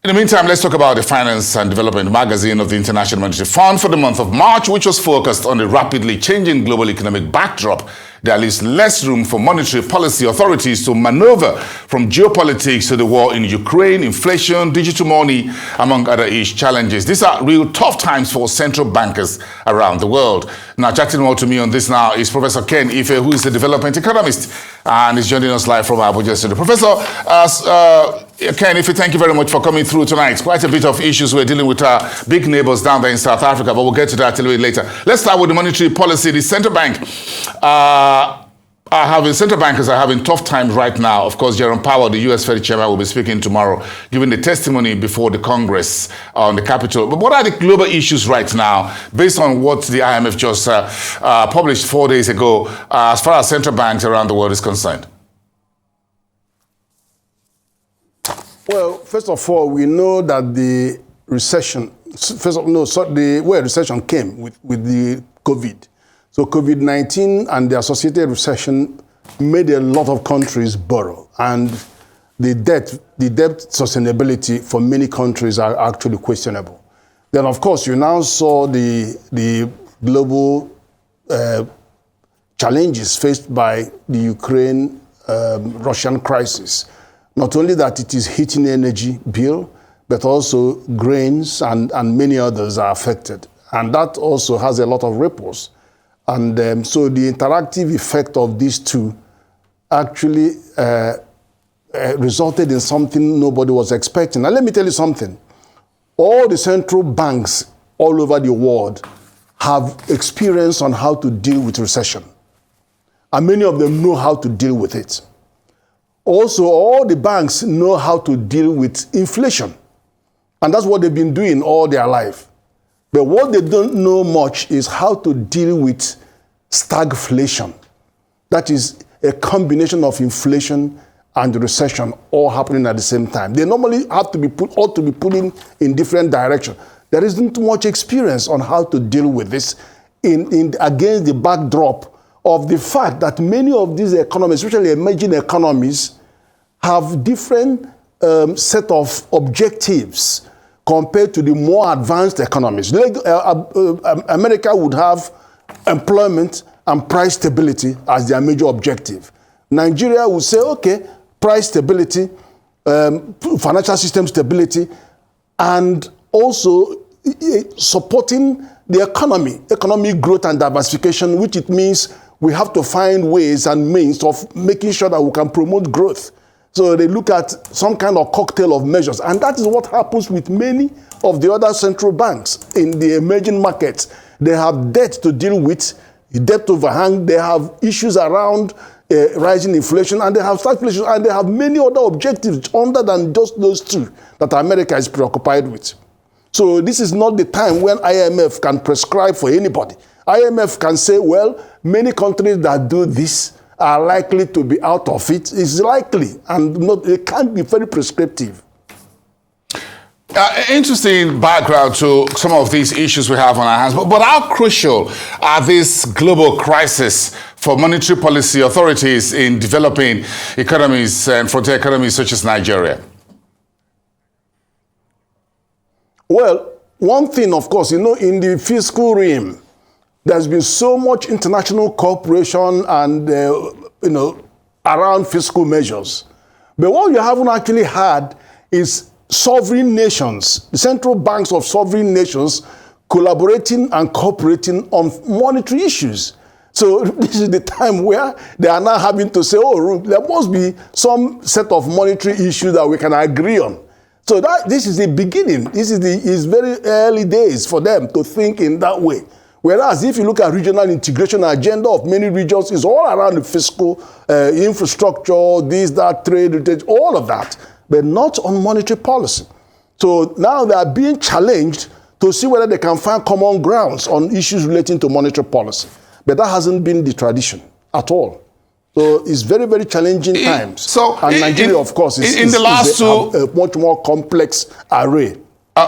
In the meantime, let's talk about the Finance and Development magazine of the International Monetary Fund for the month of March, which was focused on the rapidly changing global economic backdrop. There leaves less room for monetary policy authorities to maneuver from geopolitics to the war in Ukraine, inflation, digital money, among other challenges. These are real tough times for central bankers around the world. Now, chatting more to me on this now is Professor Ken Ife, who is a development economist and is joining us live from Abuja Studio. Professor Ken Ife, thank you very much for coming through tonight. Quite a bit of issues we're dealing with our big neighbors down there in South Africa, but we'll get to that a little bit later. Let's start with the monetary policy. The central bank central bankers are having tough times right now. Of course, Jerome Powell, the U.S. Fed chairman, will be speaking tomorrow, giving the testimony before the Congress on the Capitol. But what are the global issues right now, based on what the IMF just published 4 days ago, as far as central banks around the world is concerned? Well, first of all, we know that the recession, the word recession came with the COVID. So COVID-19 and the associated recession made a lot of countries borrow, and the debt sustainability for many countries are actually questionable. Then, of course, you now saw the global challenges faced by the Ukraine-Russian crisis. Not only that it is hitting the energy bill, but also grains and many others are affected. And that also has a lot of ripples. And so the interactive effect of these two actually resulted in something nobody was expecting. Now, let me tell you something. All the central banks all over the world have experience on how to deal with recession. And many of them know how to deal with it. Also, all the banks know how to deal with inflation. And that's what they've been doing all their life. But what they don't know much is how to deal with stagflation. That is a combination of inflation and recession all happening at the same time. They normally ought to be pulling in different directions. There isn't much experience on how to deal with this against the backdrop of the fact that many of these economies, especially emerging economies, have different set of objectives compared to the more advanced economies. America would have employment and price stability as their major objective. Nigeria would say, okay, price stability, financial system stability, and also supporting the economic growth and diversification, which it means we have to find ways and means of making sure that we can promote growth. So they look at some kind of cocktail of measures. And that is what happens with many of the other central banks in the emerging markets. They have debt to deal with, debt overhang. They have issues around rising inflation, and they have stagflation, and they have many other objectives other than just those two that America is preoccupied with. So this is not the time when IMF can prescribe for anybody. IMF can say, well, many countries that do this are likely to be out of it. It's likely, and it can't be very prescriptive. Interesting background to some of these issues we have on our hands. But how crucial are these global crises for monetary policy authorities in developing economies and frontier economies such as Nigeria? Well, one thing, of course, in the fiscal realm, there's been so much international cooperation and, around fiscal measures. But what you haven't actually had is sovereign nations, the central banks of sovereign nations collaborating and cooperating on monetary issues. So this is the time where they are now having to say, oh, there must be some set of monetary issues that we can agree on. So this is the beginning. It's very early days for them to think in that way. Whereas if you look at regional integration agenda of many regions, it's all around the fiscal infrastructure, this, that, trade, all of that, but not on monetary policy. So now they are being challenged to see whether they can find common grounds on issues relating to monetary policy. But that hasn't been the tradition at all. So it's very, very challenging times. And Nigeria, of course, is a much more complex array.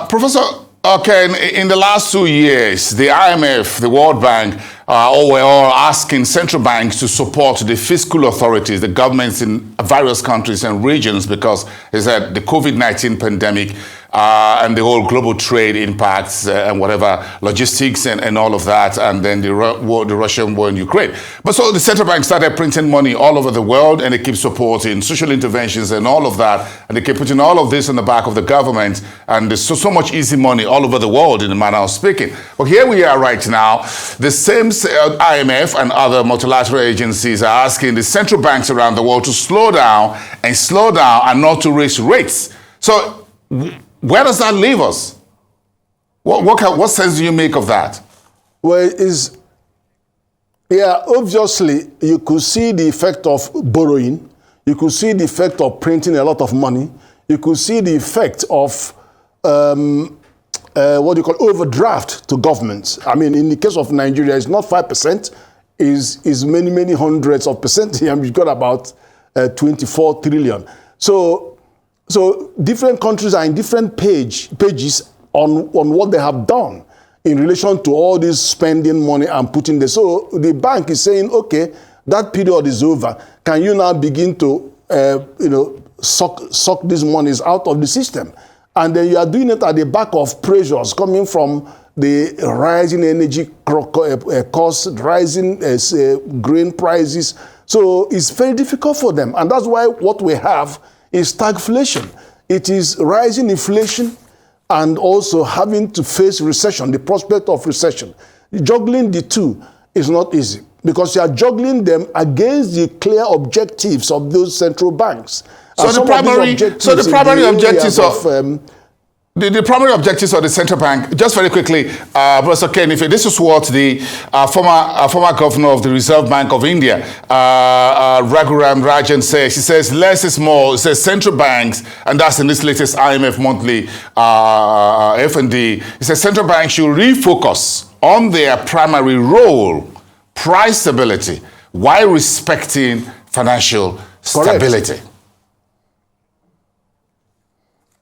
Professor, in the last 2 years, the IMF, the World Bank, were all asking central banks to support the fiscal authorities, the governments in various countries and regions, because they said the COVID-19 pandemic and the whole global trade impacts and whatever, logistics and all of that, and then the Russian war in Ukraine. But so the central bank started printing money all over the world, and they keep supporting social interventions and all of that, and they keep putting all of this on the back of the government, and there's so much easy money all over the world in the manner of speaking. But here we are right now, the same IMF and other multilateral agencies are asking the central banks around the world to slow down and not to raise rates. So where does that leave us? What sense do you make of that? Well, obviously, you could see the effect of borrowing. You could see the effect of printing a lot of money. You could see the effect of overdraft to governments. I mean, in the case of Nigeria, it's not 5%, is many hundreds of percent. You've got about 24 trillion. So different countries are in different pages on what they have done in relation to all this spending money and putting there. So the bank is saying, okay, that period is over. Can you now begin to suck these monies out of the system? And then you are doing it at the back of pressures coming from the rising energy costs, rising grain prices. So it's very difficult for them. And that's why what we have is stagflation. It is rising inflation and also having to face recession, the prospect of recession. Juggling the two is not easy because you are juggling them against the clear objectives of those central banks. So the primary objectives the primary objectives of the central bank, just very quickly, Professor Ken, this is what the former governor of the Reserve Bank of India, Raghuram Rajan, says. He says, less is more. He says central banks, and that's in this latest IMF monthly F&D, he says central banks should refocus on their primary role, price stability, while respecting financial stability.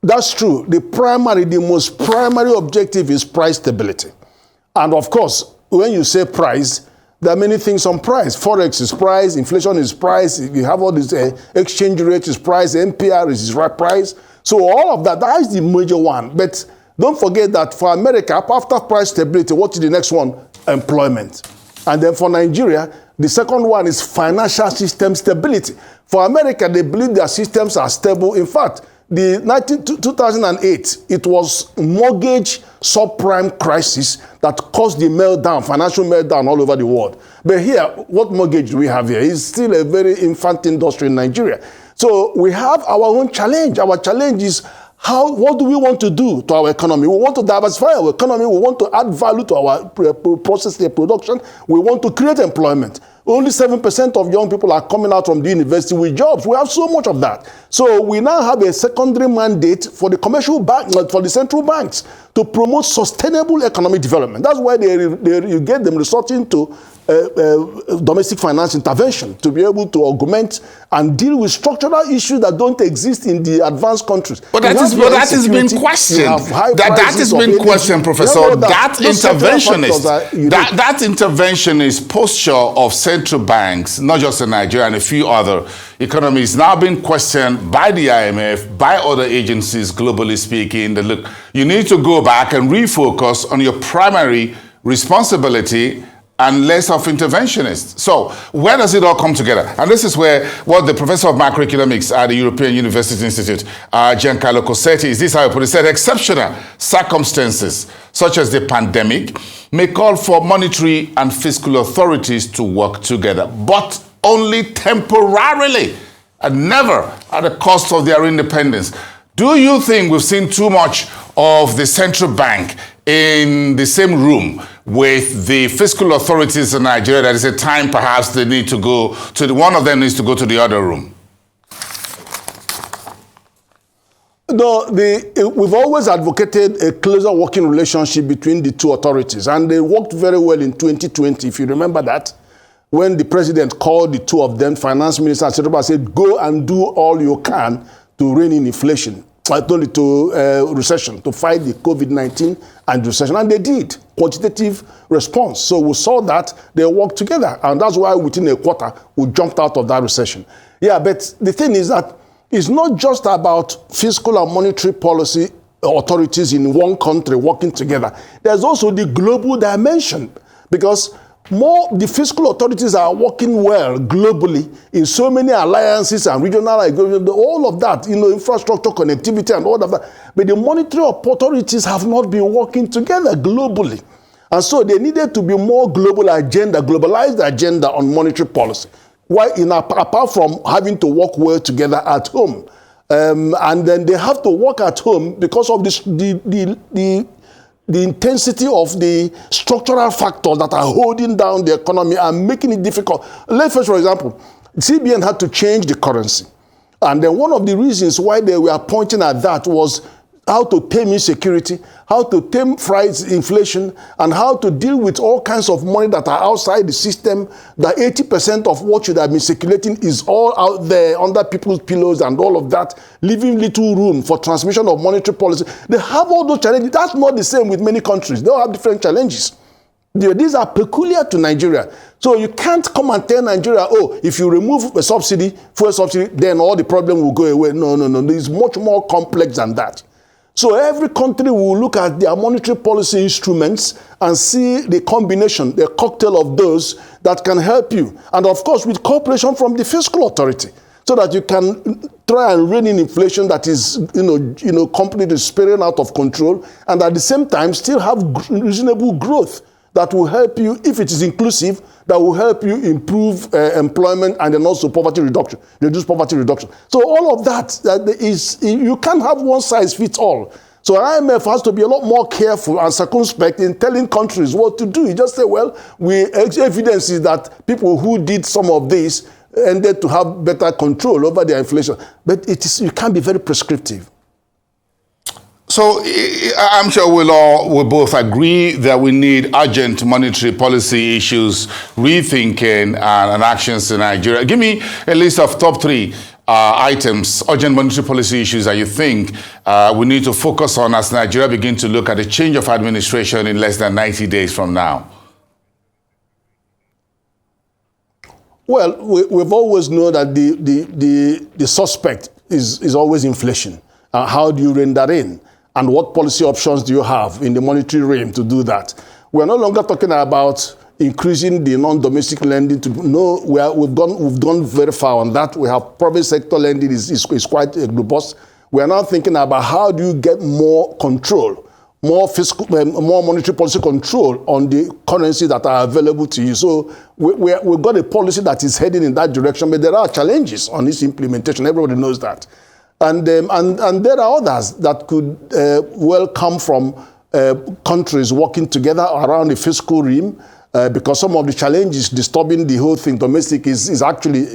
That's true. The most primary objective is price stability. And of course, when you say price, there are many things on price. Forex is price, inflation is price, you have all this exchange rate is price, MPR is price. So all of that is the major one. But don't forget that for America, after price stability, what is the next one? Employment. And then for Nigeria, the second one is financial system stability. For America, they believe their systems are stable. In fact, 2008, it was mortgage subprime crisis that caused the meltdown, financial meltdown all over the world. But here, what mortgage do we have here? It's still a very infant industry in Nigeria. So we have our own challenge. Our challenge is what do we want to do to our economy? We want to diversify our economy. We want to add value to our processing production. We want to create employment. Only 7% of young people are coming out from the university with jobs. We have so much of that. So we now have a secondary mandate for the commercial bank, for the central banks, to promote sustainable economic development. That's why you get them resorting to domestic finance intervention to be able to augment and deal with structural issues that don't exist in the advanced countries. But that has been questioned. That has been questioned, Professor. That interventionist posture of central banks, not just in Nigeria and a few other economies, now being questioned by the IMF, by other agencies, globally speaking, that look, you need to go back and refocus on your primary responsibility and less of interventionists. So where does it all come together? And this is where what the professor of macroeconomics at the European University Institute, Giancarlo Cossetti, is this how he put it, said exceptional circumstances such as the pandemic may call for monetary and fiscal authorities to work together, but only temporarily and never at the cost of their independence. Do you think we've seen too much of the central bank in the same room with the fiscal authorities in Nigeria that is a time perhaps they need to go to one of them needs to go to the other room? No, we've always advocated a closer working relationship between the two authorities, and they worked very well in 2020, if you remember that, when the president called the two of them, finance minister, etc., said, go and do all you can to rein in inflation, to recession, to fight the COVID-19 and recession. And they did, quantitative response. So we saw that they worked together. And that's why within a quarter, we jumped out of that recession. Yeah, but the thing is that it's not just about fiscal and monetary policy authorities in one country working together. There's also the global dimension, because the fiscal authorities are working well globally in so many alliances and regional agreements, all of that, infrastructure, connectivity, and all of that. But the monetary authorities have not been working together globally. And so they needed to be more globalized agenda on monetary policy. Why, apart from having to work well together at home. And then they have to work at home because of the intensity of the structural factors that are holding down the economy and making it difficult. Let's first, for example, CBN had to change the currency. And then one of the reasons why they were pointing at that was how to tame insecurity, how to tame price inflation, and how to deal with all kinds of money that are outside the system, that 80% of what should have been circulating is all out there under people's pillows and all of that, leaving little room for transmission of monetary policy. They have all those challenges. That's not the same with many countries. They all have different challenges. These are peculiar to Nigeria. So you can't come and tell Nigeria, oh, if you remove a subsidy, fuel subsidy, then all the problem will go away. No. It's much more complex than that. So every country will look at their monetary policy instruments and see the combination, the cocktail of those that can help you. And of course, with cooperation from the fiscal authority, so that you can try and rein in inflation that is, completely spiraling out of control, and at the same time still have reasonable growth that will help you, if it is inclusive, that will help you improve employment and then also poverty reduction, reduce poverty reduction. So all of that you can't have one size fits all. So IMF has to be a lot more careful and circumspect in telling countries what to do. You just say, well, evidence is that people who did some of this ended to have better control over their inflation. But you can't be very prescriptive. So I'm sure we'll both agree that we need urgent monetary policy issues, rethinking, and actions in Nigeria. Give me a list of top 3 items, urgent monetary policy issues that you think we need to focus on as Nigeria begins to look at a change of administration in less than 90 days from now. Well, we've always known that the suspect is always inflation. How do you rein that in? And what policy options do you have in the monetary realm to do that? We're no longer talking about increasing the non-domestic lending. We've gone very far on that. We have private sector lending is quite robust. We are now thinking about how do you get more control, more fiscal, more monetary policy control on the currencies that are available to you. So we've got a policy that is heading in that direction, but there are challenges on its implementation. Everybody knows that. And there are others that could well come from countries working together around the fiscal realm, because some of the challenges disturbing the whole thing domestic is actually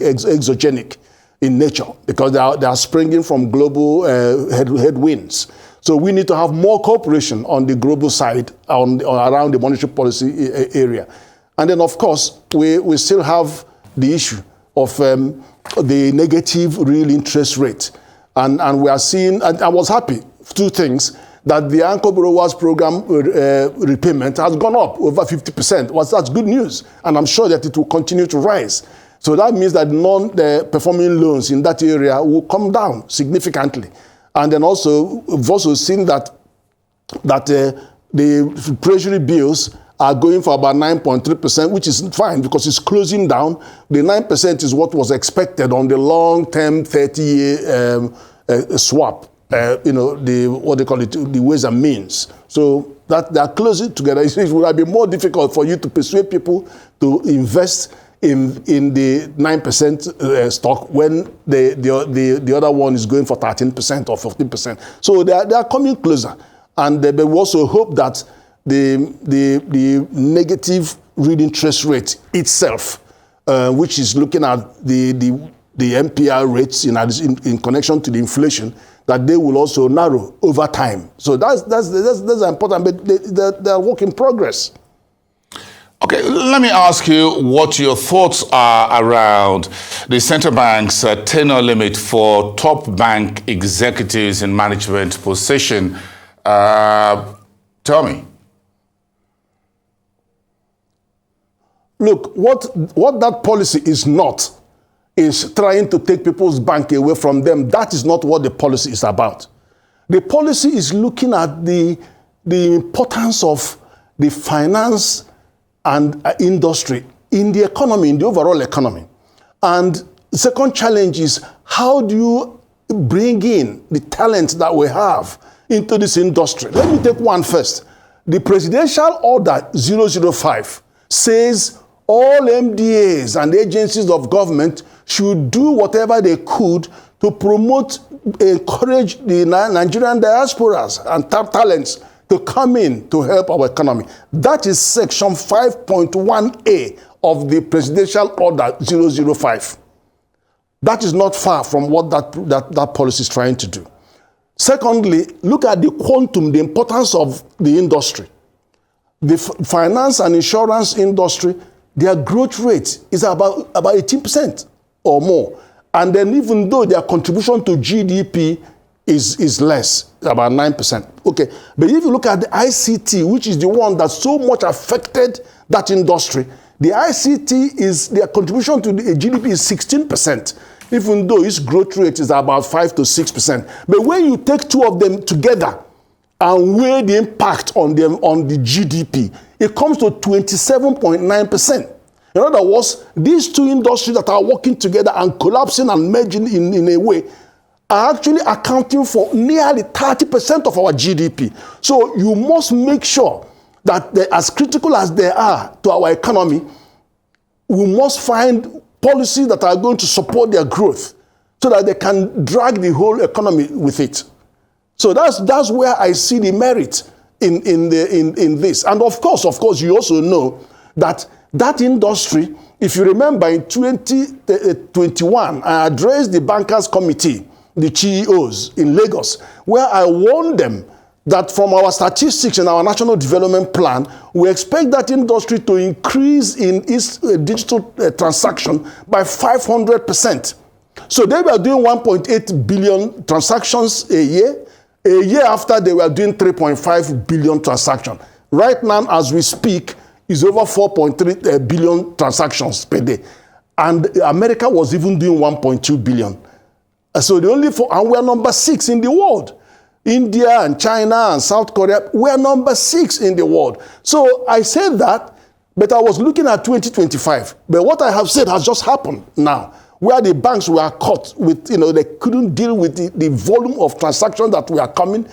exogenic in nature, because they are springing from global headwinds. So we need to have more cooperation on the global side around the monetary policy area. And then, of course, we still have the issue of the negative real interest rate. And we are seeing, and I was happy, 2 things, that the Anchor Borrowers Program repayment has gone up over 50%. That's good news. And I'm sure that it will continue to rise. So that means that non-performing loans in that area will come down significantly. And then also, we've also seen that the treasury bills are going for about 9.3%, which is fine because it's closing down. The 9% is what was expected on the long-term 30-year swap. What they call it, the ways and means. So that they are closing together. It would have been more difficult for you to persuade people to invest in the 9% stock when the other one is going for 13% or 15%. So they are coming closer, and we also hope that the negative real interest rate itself, which is looking at the MPR rates in connection to the inflation, that they will also narrow over time. So that's important, but they're work in progress. Okay, let me ask you what your thoughts are around the central bank's tenure limit for top bank executives in management position. Tell me. Look, what that policy is not is trying to take people's bank away from them. That is not what the policy is about. The policy is looking at the importance of the finance and industry in the economy, in the overall economy. And the second challenge is, how do you bring in the talent that we have into this industry? Let me take one first. The Presidential Order 005 says all MDAs and agencies of government should do whatever they could to promote, encourage the Nigerian diasporas and talents to come in to help our economy. That is section 5.1A of the Presidential Order 005. That is not far from what that policy is trying to do. Secondly, look at the quantum, the importance of the industry. The finance and insurance industry, their growth rate is about 18% or more. And then even though their contribution to GDP is less, about 9%. Okay, but if you look at the ICT, which is the one that so much affected that industry, the ICT their contribution to the GDP is 16%, even though its growth rate is about 5 to 6%. But when you take two of them together and weigh the impact on them on the GDP, it comes to 27.9%. In other words, these two industries that are working together and collapsing and merging in a way are actually accounting for nearly 30% of our GDP. So you must make sure that as critical as they are to our economy, we must find policies that are going to support their growth so that they can drag the whole economy with it. So that's where I see the merit in this. And of course, you also know that industry, if you remember in 2021, I addressed the Bankers Committee, the CEOs in Lagos, where I warned them that from our statistics and our national development plan, we expect that industry to increase in its digital transaction by 500%. So they were doing 1.8 billion transactions a year. A year after, they were doing 3.5 billion transactions. Right now, as we speak, is over 4.3 billion transactions per day. And America was even doing 1.2 billion. So and we're number 6 in the world. India and China and South Korea, we're number 6 in the world. So I said that, but I was looking at 2025. But what I have said has just happened now, where the banks were caught with, they couldn't deal with the volume of transactions that were coming.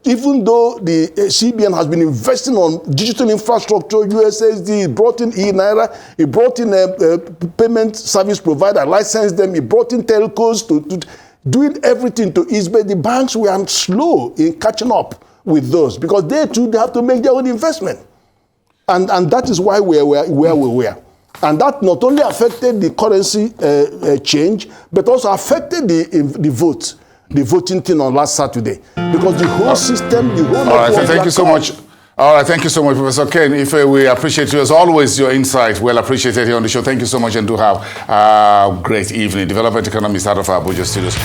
Even though the CBN has been investing on digital infrastructure, USSD, it brought in e-Naira, it brought in a payment service provider, licensed them, it brought in telcos to doing everything to ease, but the banks were slow in catching up with those because they have to make their own investment. And that is why we're where we were. And that not only affected the currency change, but also affected the vote. The voting thing on last Saturday, because the whole system, the whole. All right, thank you so much. All right, thank you so much, Professor Ken. If we appreciate you as always, your insight, well appreciated here on the show. Thank you so much, and do have a great evening. Development Economist out of our Abuja studios.